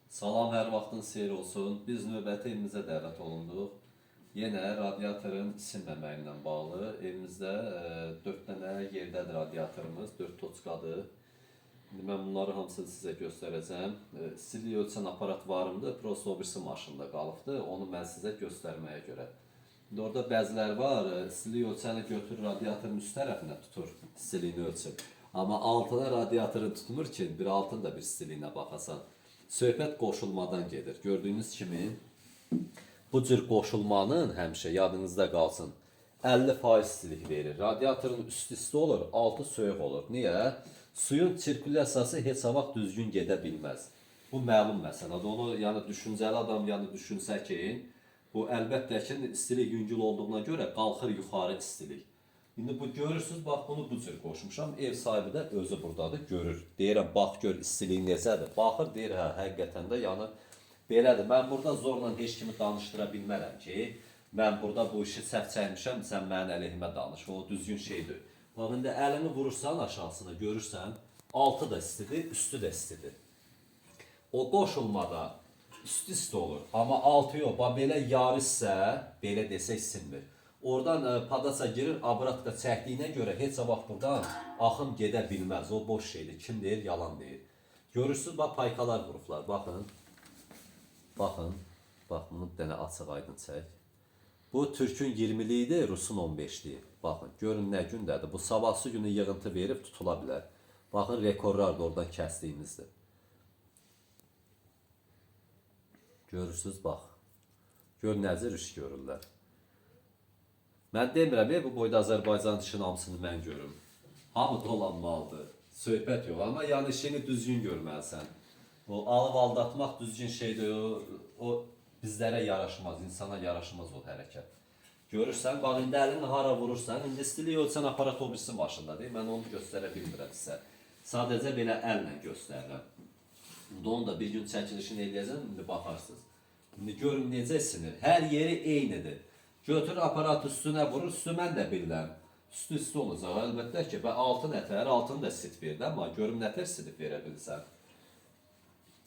Salam, hər vaxtın xeyir olsun. Biz növbəti evimizə dəvət olunduq. Yenə radiatorun isinməməyi ilə bağlı. Evimizdə 4 dənə yerdədir radiatorumuz, 4 toçkadır. İndi mən bunları hamısını sizə göstərəcəm. İstilik ölçən aparat varımdır, prosto o birisi maşında qalıbdır. Onu mən sizə göstərməyə görə. İndi orada bəziləri var, istilik ölçəni götürür radiatorun üst tərəfinə tutur, istiliyini ölçür. Amma altına radiatoru tutmur ki, bir altın da bir istiliyinə baxasan. Söhbət qoşulmadan gedir. Gördüyünüz kimi bu cür qoşulmanın həmişə yadınızda qalsın 50% istilik verir. Radiatorun üstü isti olur, altı soyuq olur. Niyə? Suyun sirkulyasiyası heç vaxt düzgün gedə bilməz. Bu məlum məsələdir. Onu yəni düşüncəli adam yəni düşünsə ki, bu əlbəttə ki istilik yüngül olduğuna görə qalxır yuxarı istilik. İndi bu görürsünüz, bax bunu bu cür qoşmuşam. Ev sahibi də özü buradadır, görür. Deyirəm, bax gör istiliyi necədir. Baxır, deyir, hə, həqiqətən də yəni belədir. Mən burada zorla heç kimi danışdıra bilmərəm ki, mən burada bu işi səhv çəkmişəm, sən mənim əleyhimə danış. O düzgün şeydir. Bax, indi əlini vurursan aşağısına, görürsən, altı da istidir, üstü də istidir. O qoşulmada üstü isti olur, amma altı yox. Bax, belə yarışsə, belə desək sinmir. Oradan padasa girir, abratka çəkdiyinə görə heç vaxt buradan axım gedə bilməz. O boş şeydir. Kim deyir, yalan deyir. Görürsünüz, bax paykalar vurublar. Baxın. Baxın. Bax, bunu dənə açıq aydın çək. Bu Türkün 20'li idi, Rusun 15'li. Baxın, görün nə gündədir. Bu sabahsı günü yığıntı verib tutula bilər. Baxın, rekorlar da oradan kəsdiyimizdir. Görürsünüz, bax. Gör necə iş görürlər. Mən demirəm, bu boyda Azərbaycan işinin hamısını mən görüm. Hamı dolanmalıdır. Söhbət yox, amma yəni işini düzgün görməlisən. O alıb aldatmaq düzgün şeydir, o bizlərə yaraşmaz, insana yaraşmaz o hərəkət. Görürsən, bax indi əlini hara vurursan, indi istilik ölçən aparat o birisi maşındadır, mən onu göstərə bilmirəm sizə. Sadəcə belə əllə göstərirəm. İndi onu da bir gün çəkilişini eləyəcəm, indi baxarsınız. İndi görün necə isinir, hər yeri eynidir. Götür aparat üstünə vurur, üstü mən də bilirəm. Üstü üstü olacaq, əlbəttə ki, altı nətər, altını da sit verdi, amma görüm nətər sidib verə bilsən.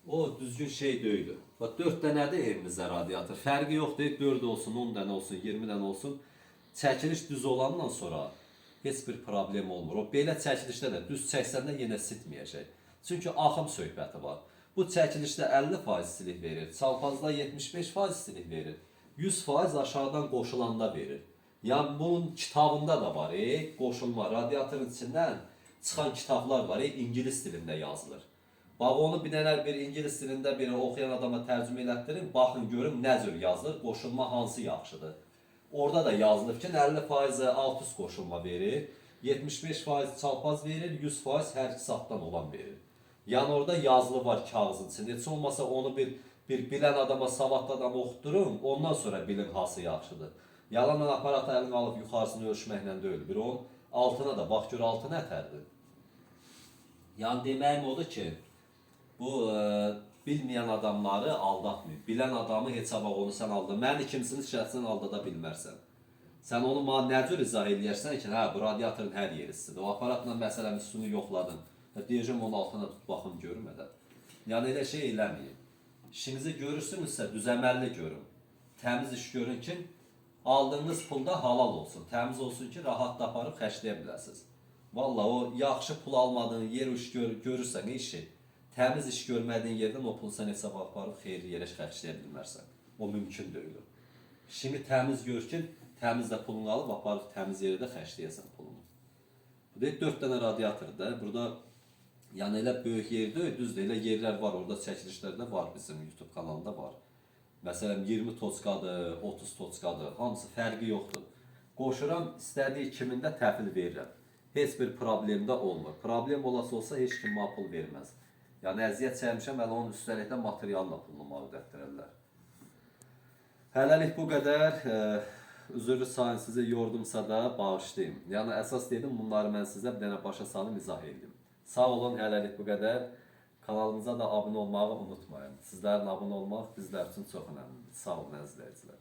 O düzgün şey deyil. Bax, 4 dənədir evimizdə radiator. Fərqi yoxdur, 4 olsun, 10 dənə olsun, 20 dənə olsun. Çəkiliş düz olandan sonra heç bir problem olmur. O belə çəkilişdə də düz çəksəndə yenə sitməyəcək. Çünki axım söhbəti var. Bu çəkilişdə 50% istilik verir, çalpazda 75% istilik verir. 100% aşağıdan qoşulanda verir. Yəni bunun kitabında da var, qoşulma, radiatorun içindən çıxan kitablar var, İngilis dilində yazılır. Bax onu bir dənə bir İngilis dilində biri oxuyan adama tərcümə elətdirin, baxın görüm nə cür yazılır, qoşulma hansı yaxşıdır. Orada da yazılıb ki, 50% alt üst qoşulma verir, 75% çalpaz verir, 100% hər iki safdan olan verir. Yəni orada yazılı var kağızın içində, heç olmasa onu bir bilən adama, savadlı adama oxutdurum, ondan sonra bilin hası yaxşıdır. Yalanla aparatı əlini alıb yuxarısını ölçməklə deyil. Bir onun altına da, bax gör altı nətərdir. Yəni deməyim odur ki, bu bilməyən adamları aldatmıyor. Bilən adamı heç vaxt onu sən aldın. Mən ikimsini şəxsən aldada bilmərsən. Sən onu mənə nə cür izah eləyərsən ki, hə, bu radiatorun hər yeri istidir. O aparatla məsələn üstünü yoxladın. Deyəcəm onun altına tut, baxım görmədən. Yəni elə şey eləməyin. İşinizi görürsünüzsə düzəməlli görün. Təmiz iş görün ki, aldığınız pulda halal olsun. Təmiz olsun ki, rahat da aparıb xərcləyə biləsiniz. Vallahi o yaxşı pul almadığın yer iş görürsən işi, təmiz iş görmədiyin yerdən o pulu sən hesab aparıb xeyirli yerə xərcləyə bilmərsən. O mümkün deyil. İşini təmiz gör ki, təmiz də pulunu alıb aparıb təmiz yerdə xərcləyəsən pulunu. Bu da 4 dənə radiatordur. Burada yəni elə böyük yer deyil, düzdür, elə yerlər var, orada çəkilişlərdə var, bizim YouTube kanalında var. Məsələn, 20 toçkadır, 30 toçkadır, hamısı fərqi yoxdur. Qoşuram, istədiyi kimində təhvil verirəm. Heç bir problemdə olmur. Problem olası olsa heç kim pul verməz. Yəni əziyyət çəkmişəm, hələ onun üstəlikdə materialla pulunu ödətdirərlər. Hələlik bu qədər. Üzrlü sayın sizi yordumsa da bağışlayayım. Yəni əsas dedim, bunları mən sizə bir dənə başa salım, izah edeyim. Sağ olun, hələlik bu qədər. Kanalımıza da abunə olmağı unutmayın. Sizlərin abunə olmaq bizlər üçün çox önəmlidir. Sağ olun, əzizləyicilər.